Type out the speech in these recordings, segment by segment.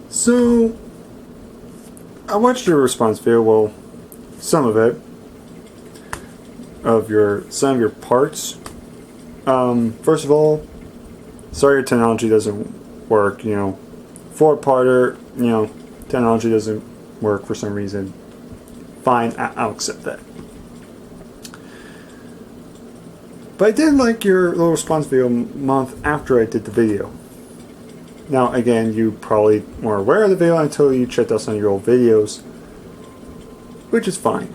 So, I watched your response video, well, some of it, some of your parts. First of all, sorry your technology doesn't work, four-parter, technology doesn't work for some reason. Fine, I'll accept that. But I did like your little response video a month after I did the video. Now, again, you probably weren't aware of the video until you checked out some of your old videos, which is fine.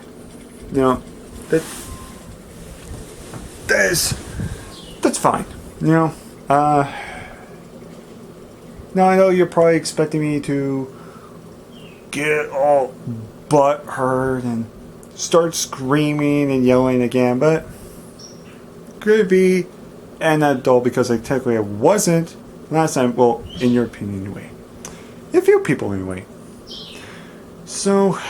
That's fine. Now, I know you're probably expecting me to get all butthurt and start screaming and yelling again, but could be an adult because technically I wasn't last time. Well, in your opinion, anyway. A few people, anyway. So, I'm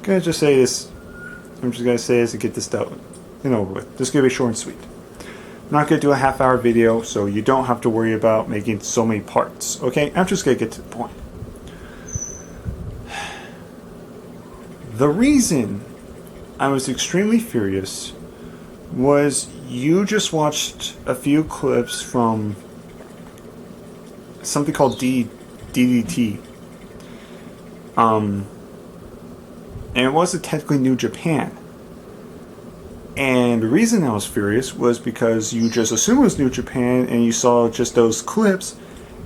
gonna just say this. I'm just gonna say this and get this done and over with. This is gonna be short and sweet. I'm not gonna do a half-hour video, so you don't have to worry about making so many parts. Okay, I'm just gonna get to the point. The reason I was extremely furious was you just watched a few clips from something called DDT. And it wasn't technically New Japan. And the reason I was furious was because you just assumed it was New Japan and you saw just those clips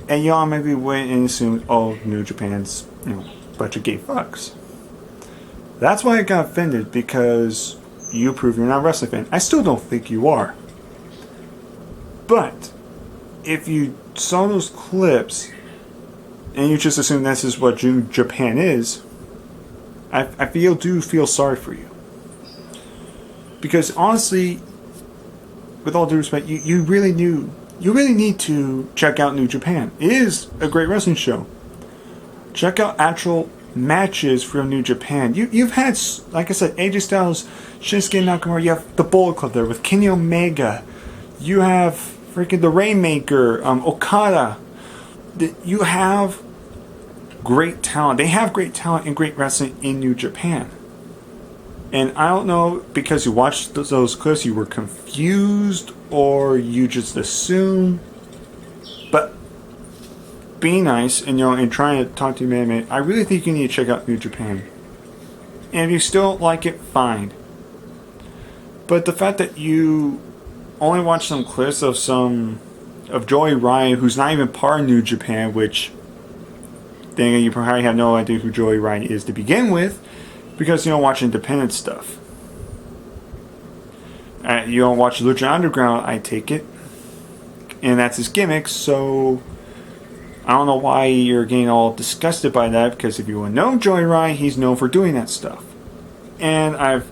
and y'all maybe went and assumed, oh, New Japan's, a bunch of gay fucks. That's why I got offended, because you prove you're not a wrestling fan. I still don't think you are. But if you saw those clips and you just assume this is what Japan is, I do feel sorry for you. Because honestly, with all due respect, you really need to check out New Japan. It is a great wrestling show. Check out actual matches from New Japan. You've had, like I said, AJ Styles, Shinsuke Nakamura. You have the Bullet Club there with Kenny Omega. You have freaking the Rainmaker, Okada. You have great talent. They have great talent and great wrestling in New Japan. And I don't know, because you watched those clips, you were confused or you just assumed. But be nice and trying to talk to you, man. I really think you need to check out New Japan. And if you still don't like it, fine. But the fact that you only watched some clips of Joey Ryan, who's not even part of New Japan, which then you probably have no idea who Joey Ryan is to begin with, because you don't watch independent stuff. You don't watch Lucha Underground, I take it, and that's his gimmick. So I don't know why you're getting all disgusted by that, because if you want to know Joey Ryan, he's known for doing that stuff. And I've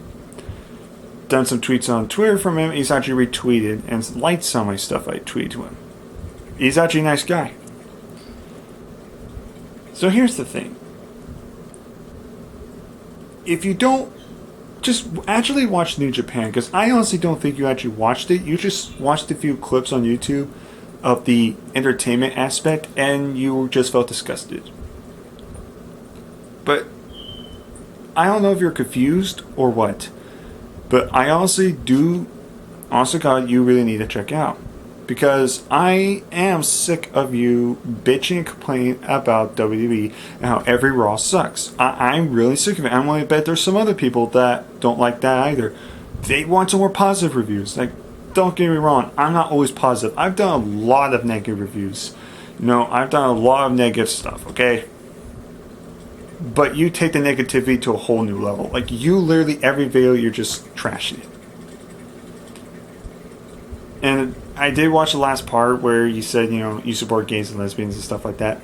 done some tweets on Twitter from him. He's actually retweeted and liked some of my stuff I tweeted to him. He's actually a nice guy. So here's the thing. If you don't, just actually watch New Japan, because I honestly don't think you actually watched it. You just watched a few clips on YouTube of the entertainment aspect and you just felt disgusted. But I don't know if you're confused or what, but I honestly God, you really need to check out, because I am sick of you bitching and complaining about WWE and how every Raw sucks. I'm really sick of it. I'm willing to bet there's some other people that don't like that either. They want some more positive reviews. Like, don't get me wrong, I'm not always positive. I've done a lot of negative reviews. I've done a lot of negative stuff, okay? But you take the negativity to a whole new level. Like, you literally, every video, you're just trashing it. And I did watch the last part where you said, you support gays and lesbians and stuff like that.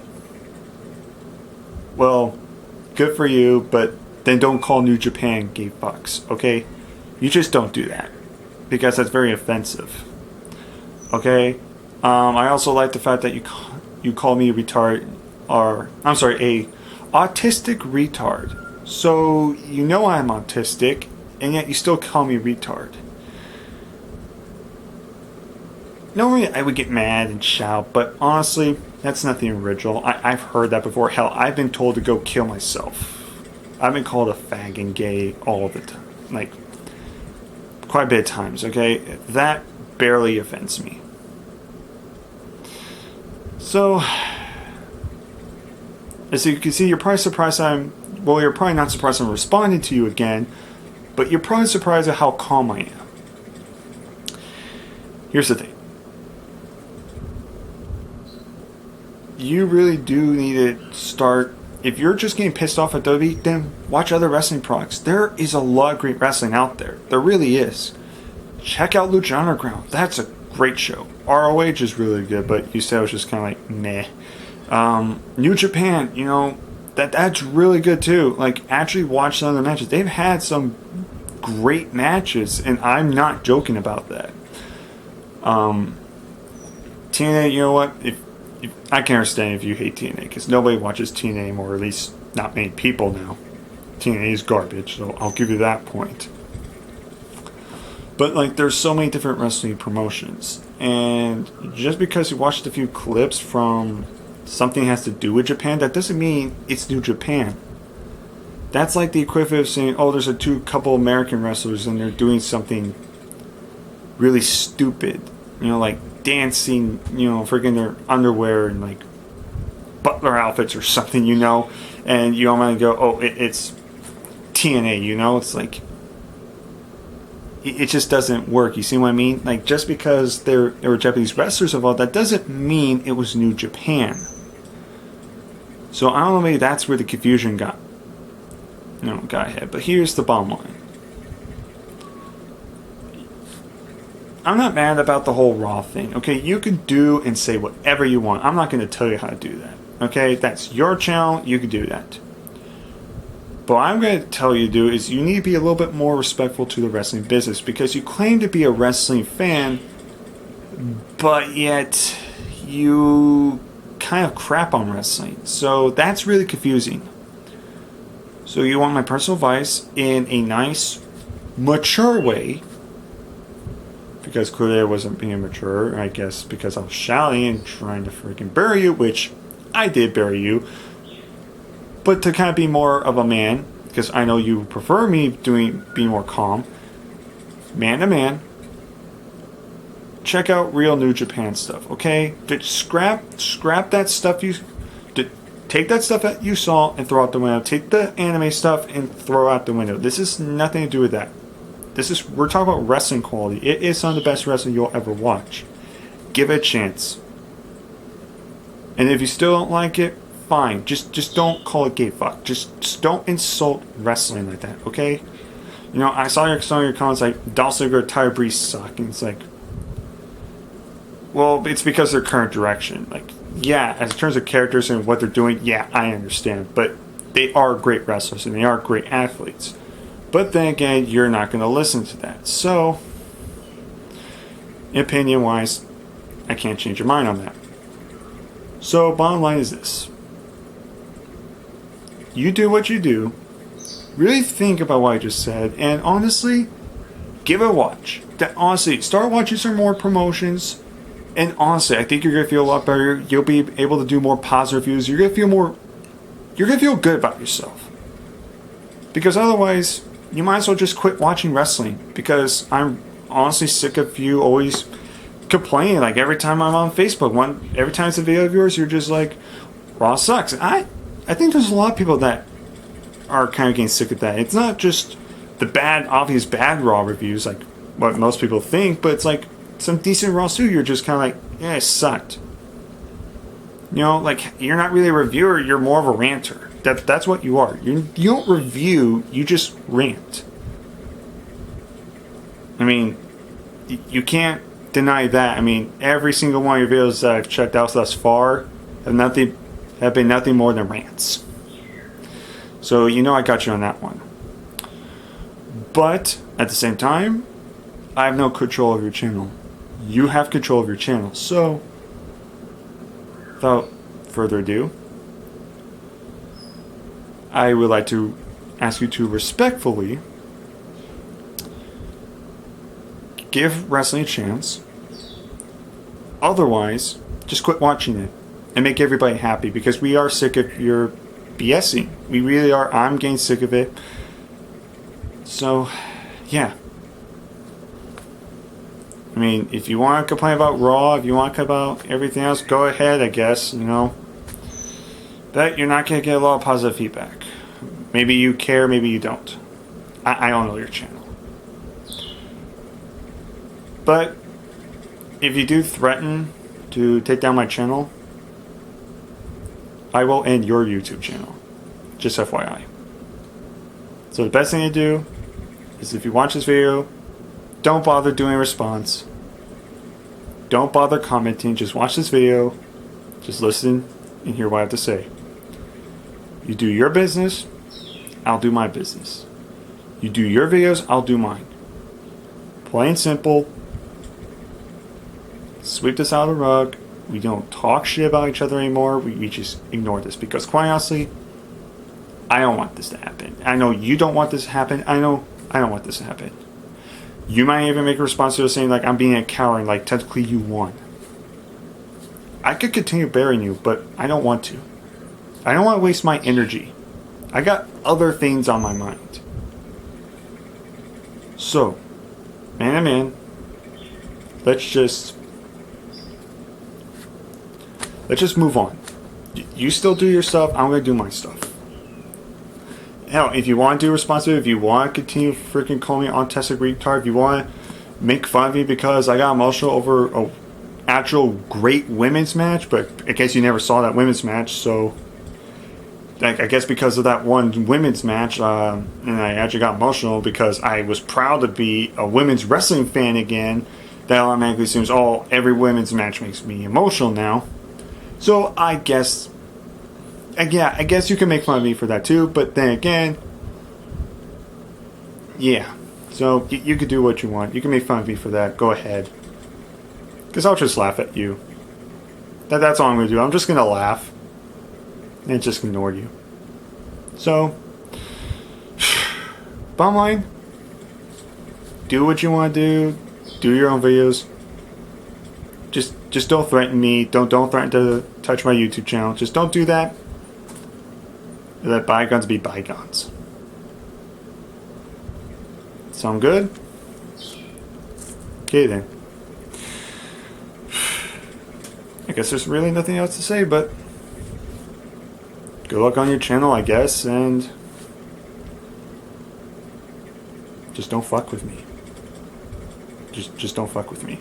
Well, good for you, but then don't call New Japan gay fucks, okay? You just don't do that, because that's very offensive. Okay? I also like the fact that you call me a retard, a autistic retard. So, I'm autistic, and yet you still call me retard. normally I would get mad and shout, but honestly, that's nothing original. I've heard that before. Hell, I've been told to go kill myself. I've been called a fag and gay all the time. Like, quite a bit of times, okay? That barely offends me. So, as you can see, you're probably surprised you're probably not surprised I'm responding to you again, but you're probably surprised at how calm I am. Here's the thing. You really do need to start. If you're just getting pissed off at WWE, then watch other wrestling products. There is a lot of great wrestling out there. There really is. Check out Lucha Underground. That's a great show. ROH is really good, but you said it was just kind of like meh. New Japan, you know, that's really good too. Like, actually watch some of the matches. They've had some great matches, and I'm not joking about that. TNA, you know what? If I can understand if you hate TNA, because nobody watches TNA anymore, or at least not many people now. TNA is garbage, so I'll give you that point. But like, there's so many different wrestling promotions, and just because you watched a few clips from something that has to do with Japan, that doesn't mean it's New Japan. That's like the equivalent of saying, oh, there's a couple American wrestlers and they're doing something really stupid, you know, like dancing, you know, freaking their underwear and like butler outfits or something, you know, and you want to go, oh, it's TNA, you know. It's like, it just doesn't work. You see what I mean? Like, just because there were Japanese wrestlers involved, that doesn't mean it was New Japan. So I don't know, maybe that's where the confusion got ahead. But here's the bottom line. I'm not mad about the whole Raw thing. Okay, you can do and say whatever you want. I'm not going to tell you how to do that. Okay, that's your channel. You can do that. But what I'm going to tell you to do is you need to be a little bit more respectful to the wrestling business, because you claim to be a wrestling fan, but yet you kind of crap on wrestling. So that's really confusing. So you want my personal advice in a nice, mature way, because clearly I wasn't being mature, I guess, because I was shouting and trying to freaking bury you, which I did bury you. But to kind of be more of a man, because I know you prefer me being more calm, man to man, check out real New Japan stuff, okay? Scrap that stuff take that stuff that you saw and throw out the window. Take the anime stuff and throw out the window. This has nothing to do with that. We're talking about wrestling quality. It is some of the best wrestling you'll ever watch. Give it a chance. And if you still don't like it, fine. Just don't call it gay fuck. Just don't insult wrestling like that, okay? You know, I saw some of your comments like, Dolph Ziggler, Tyler Breeze suck. And it's like, well, it's because of their current direction. Like, yeah, as in terms of characters and what they're doing, yeah, I understand. But they are great wrestlers and they are great athletes. But then again, you're not going to listen to that. So, opinion-wise, I can't change your mind on that. So, bottom line is this. You do what you do. Really think about what I just said. And honestly, give it a watch. Honestly, start watching some more promotions. And honestly, I think you're going to feel a lot better. You'll be able to do more positive reviews. You're going to feel good about yourself. Because otherwise, you might as well just quit watching wrestling. Because I'm honestly sick of you always complaining. Like, every time I'm on Facebook, every time it's a video of yours, you're just like, Raw sucks. I think there's a lot of people that are kind of getting sick of that. It's not just the obvious bad Raw reviews, like what most people think, but it's like some decent Raw too. You're just kind of like, yeah, it sucked. You know, like, you're not really a reviewer. You're more of a ranter. That's what you are. You don't review. You just rant. I mean, you can't deny that. I mean, every single one of your videos that I've checked out thus far have been nothing more than rants. So you know I got you on that one. But at the same time, I have no control of your channel. You have control of your channel. So without further ado, I would like to ask you to respectfully give wrestling a chance. Otherwise, just quit watching it and make everybody happy, because we are sick of your BSing. We really are. I'm getting sick of it. So, yeah. I mean, if you want to complain about Raw, if you want to complain about everything else, go ahead, I guess, you know. But you're not going to get a lot of positive feedback. Maybe you care, maybe you don't. I don't know your channel. But if you do threaten to take down my channel, I will end your YouTube channel. Just FYI. So the best thing to do is, if you watch this video, don't bother doing a response. Don't bother commenting. Just watch this video. Just listen and hear what I have to say. You do your business, I'll do my business. You do your videos, I'll do mine. Plain simple. Sweep this out of the rug. We don't talk shit about each other anymore. We just ignore this, because quite honestly, I don't want this to happen. I know you don't want this to happen. I know I don't want this to happen. You might even make a response to it saying, like, I'm being a coward, like, technically you won. I could continue burying you, but I don't want to. I don't want to waste my energy. I got other things on my mind. So, man to man, let's just move on. You still do your stuff, I'm going to do my stuff. Hell, if you want to do responsive, if you want to continue freaking calling me autistic retard, if you want to make fun of me because I got emotional over a actual great women's match, but I guess you never saw that women's match, so I guess because of that one women's match, and I actually got emotional because I was proud to be a women's wrestling fan again, that automatically assumes, oh, every women's match makes me emotional now. So I guess, yeah, I guess you can make fun of me for that too, but then again, yeah. So you can do what you want. You can make fun of me for that. Go ahead. Because I'll just laugh at you. That's all I'm going to do. I'm just going to laugh and just ignore you. So, bottom line, do what you want to do. Do your own videos. Just don't threaten me. Don't threaten to touch my YouTube channel. Just don't do that. Let bygones be bygones. Sound good? Okay then. I guess there's really nothing else to say, but good luck on your channel, I guess, and just don't fuck with me. Just don't fuck with me.